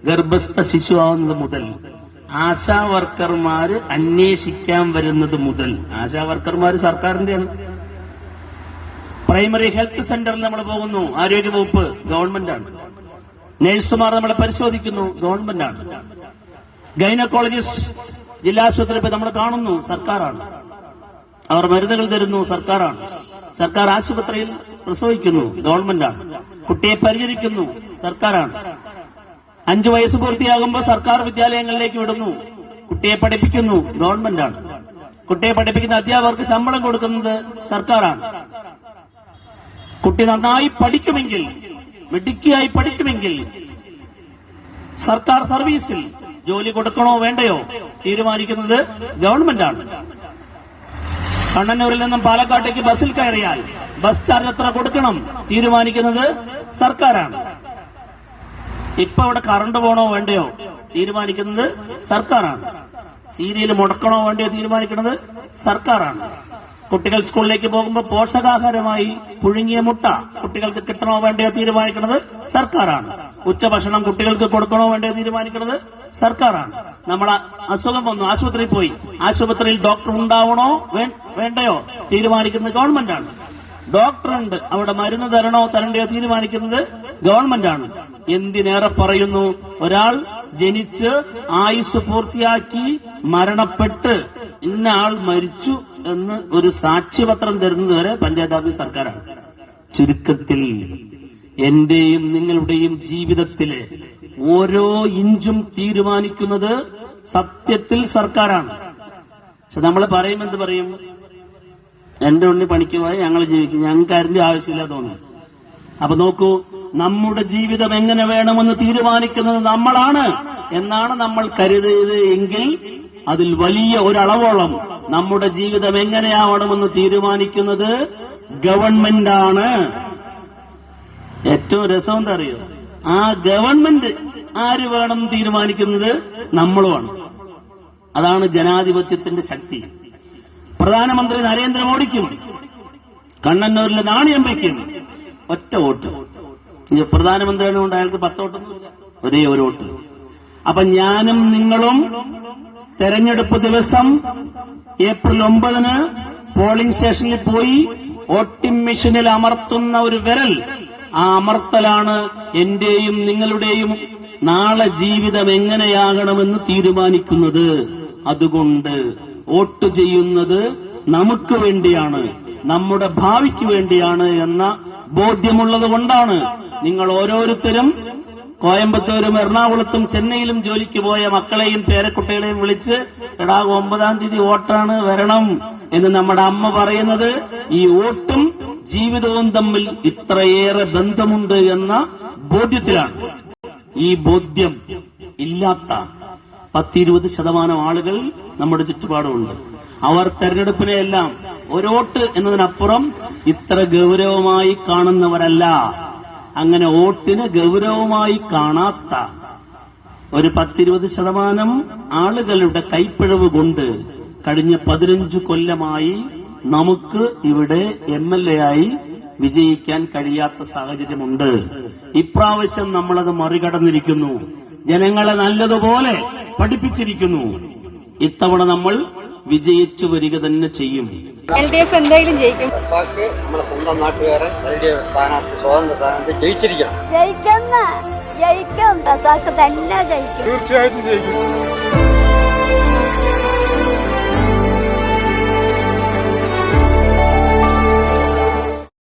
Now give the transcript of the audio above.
ഗർഭസ്ഥ ശിശുവാകുന്നത് മുതൽ, ആശാ വർക്കർമാര് അന്വേഷിക്കാൻ വരുന്നത് മുതൽ. ആശാ വർക്കർമാര് സർക്കാരിന്റെയാണ്. പ്രൈമറി ഹെൽത്ത് സെന്ററിൽ നമ്മൾ പോകുന്നു, ആരോഗ്യവകുപ്പ് ഗവൺമെന്റാണ്. നഴ്സുമാർ നമ്മളെ പരിശോധിക്കുന്നു, ഗവൺമെന്റാണ്. ഗൈനക്കോളജിസ്റ്റ് ജില്ലാശുപത്രി നമ്മൾ കാണുന്നു, സർക്കാരാണ്. അവർ മരുന്നുകൾ തരുന്നു, സർക്കാരാണ്. സർക്കാർ ആശുപത്രിയിൽ പ്രസവിക്കുന്നു, ഗവൺമെന്റാണ്. കുട്ടിയെ പരിചരിക്കുന്നു, സർക്കാരാണ്. 5 വയസ്സ് പൂർത്തിയാകുമ്പോൾ സർക്കാർ വിദ്യാലയങ്ങളിലേക്ക് വിടുന്നു, കുട്ടിയെ പഠിപ്പിക്കുന്നു, ഗവൺമെന്റാണ്. കുട്ടിയെ പഠിപ്പിക്കുന്ന അധ്യാപകർക്ക് ശമ്പളം കൊടുക്കുന്നത് സർക്കാരാണ്. കുട്ടി നന്നായി പഠിക്കുമെങ്കിൽ, മിടുക്കിയായി പഠിക്കുമെങ്കിൽ സർക്കാർ സർവീസിൽ ജോലി കൊടുക്കണോ വേണ്ടയോ തീരുമാനിക്കുന്നത് ഗവൺമെന്റാണ്. കണ്ണന്നൂരിൽ നിന്നും പാലക്കാട്ടേക്ക് ബസ്സിൽ കയറിയാൽ ബസ് ചാർജ് എത്ര കൊടുക്കണം തീരുമാനിക്കുന്നത് സർക്കാരാണ്. ഇപ്പൊ ഇവിടെ കറണ്ട് പോണോ വേണ്ടയോ തീരുമാനിക്കുന്നത് സർക്കാരാണ്. സീരിയൽ മുടക്കണോ വേണ്ടയോ തീരുമാനിക്കുന്നത് സർക്കാരാണ്. കുട്ടികൾ സ്കൂളിലേക്ക് പോകുമ്പോൾ പോഷകാഹാരമായി പുഴുങ്ങിയ മുട്ട കുട്ടികൾക്ക് കിട്ടണോ വേണ്ടയോ തീരുമാനിക്കുന്നത് സർക്കാരാണ്. ഉച്ചഭക്ഷണം കുട്ടികൾക്ക് കൊടുക്കണോ വേണ്ടയോ തീരുമാനിക്കുന്നത് സർക്കാരാണ്. നമ്മൾ അസുഖം വന്നു, ആശുപത്രിയിൽ പോയി, ആശുപത്രിയിൽ ഡോക്ടർ ഉണ്ടാവണോ വേണ്ടയോ തീരുമാനിക്കുന്നത് ഗവൺമെന്റാണ്. ഡോക്ടറുണ്ട്, അവിടെ മരുന്ന് തരണോ തരണ്ടയോ തീരുമാനിക്കുന്നത് ഗവൺമെന്റാണ്. എന്തിനേറെ പറയുന്നു, ഒരാൾ ജനിച്ച് ആയുസ് പൂർത്തിയാക്കി മരണപ്പെട്ട് ഇന്ന ആൾ മരിച്ചു എന്ന് ഒരു സാക്ഷ്യപത്രം തരുന്നത് വരെ പഞ്ചായത്ത് ഓഫീസ് സർക്കാരാണ്. ചുരുക്കത്തിൽ എന്റെയും നിങ്ങളുടെയും ജീവിതത്തിലെ ഓരോ ഇഞ്ചും തീരുമാനിക്കുന്നത് സത്യത്തിൽ സർക്കാരാണ്. പക്ഷെ നമ്മൾ പറയും, എന്ത് പറയും, എന്റെ ഉണ്ണി പണിക്ക് പോയി ഞങ്ങൾ ജീവിക്കും, ഞങ്ങൾക്ക് അതിന്റെ ആവശ്യമില്ല തോന്നുന്നു. അപ്പൊ നോക്കൂ, നമ്മുടെ ജീവിതം എങ്ങനെ വേണമെന്ന് തീരുമാനിക്കുന്നത് നമ്മളാണ് എന്നാണ് നമ്മൾ കരുതിയത് എങ്കിൽ അതിൽ വലിയ ഒരളവോളം നമ്മുടെ ജീവിതം എങ്ങനെയാവണമെന്ന് തീരുമാനിക്കുന്നത് ഗവൺമെന്റാണ്. ഏറ്റവും രസം എന്താ അറിയോ, ആ ഗവൺമെന്റ് ആര് വേണം തീരുമാനിക്കുന്നത് നമ്മളുമാണ്. അതാണ് ജനാധിപത്യത്തിന്റെ ശക്തി. പ്രധാനമന്ത്രി നരേന്ദ്രമോദിക്കും കണ്ണന്നൂരിലെ നാണയം വയ്ക്കും ഒറ്റ വോട്ട്. പ്രധാനമന്ത്രിയാണ് കൊണ്ട് അയാൾക്ക് 10 വോട്ടൊന്നുമില്ല, ഒരേ ഒരു വോട്ട്. അപ്പൊ ഞാനും നിങ്ങളും തെരഞ്ഞെടുപ്പ് ദിവസം ഏപ്രിൽ 9 പോളിംഗ് സ്റ്റേഷനിൽ പോയി വോട്ടിംഗ് മെഷീനിൽ അമർത്തുന്ന ഒരു വിരൽ, ആ അമർത്തലാണ് എന്റെയും നിങ്ങളുടെയും നാളെ ജീവിതം എങ്ങനെയാകണമെന്ന് തീരുമാനിക്കുന്നത്. അതുകൊണ്ട് വോട്ട് ചെയ്യുന്നത് നമുക്ക് വേണ്ടിയാണ്, നമ്മുടെ ഭാവിക്ക് വേണ്ടിയാണ് എന്ന ബോധ്യമുള്ളത് കൊണ്ടാണ് നിങ്ങൾ ഓരോരുത്തരും കോയമ്പത്തൂരും എറണാകുളത്തും ചെന്നൈയിലും ജോലിക്ക് പോയ മക്കളെയും പേരക്കുട്ടികളെയും വിളിച്ച് എടാ 9-ാം തീയതി വോട്ടാണ് വരണം എന്ന് നമ്മുടെ അമ്മ പറയുന്നത്. ഈ വോട്ടും ജീവിതവും തമ്മിൽ ഇത്രയേറെ ബന്ധമുണ്ട് എന്ന ബോധ്യത്തിലാണ്. ഈ ബോധ്യം ഇല്ലാത്ത 10-20% ആളുകൾ നമ്മുടെ ചുറ്റുപാടുമുണ്ട്. അവർ തെരഞ്ഞെടുപ്പിനെയെല്ലാം ഒരു വോട്ട് എന്നതിനപ്പുറം ഇത്ര ഗൗരവമായി കാണുന്നവരല്ല. അങ്ങനെ വോട്ടിന് ഗൗരവമായി കാണാത്ത ഒരു 10-20% ആളുകളുടെ കൈപ്പിഴവ് കൊണ്ട് കഴിഞ്ഞ 15 കൊല്ലമായി നമുക്ക് ഇവിടെ MLA ആയി വിജയിക്കാൻ കഴിയാത്ത സാഹചര്യമുണ്ട്. ഇപ്രാവശ്യം നമ്മളത് മറികടന്നിരിക്കുന്നു. ജനങ്ങളെ നല്ലതുപോലെ പഠിപ്പിച്ചിരിക്കുന്നു. ഇത്തവണ നമ്മൾ വിജയിച്ചു വരിക തന്നെ ചെയ്യും. LDF എന്തായാലും ജയിക്കും. നമ്മുടെ സ്വന്തം നാട്ടുകാരൻ LDF സ്ഥാനാർത്ഥി, സ്വതന്ത്ര സ്ഥാനാർത്ഥി ജയിച്ചിരിക്കണം. ജയിക്കും, തന്നെ ജയിക്കും. തീർച്ചയായിട്ടും ജയിക്കും.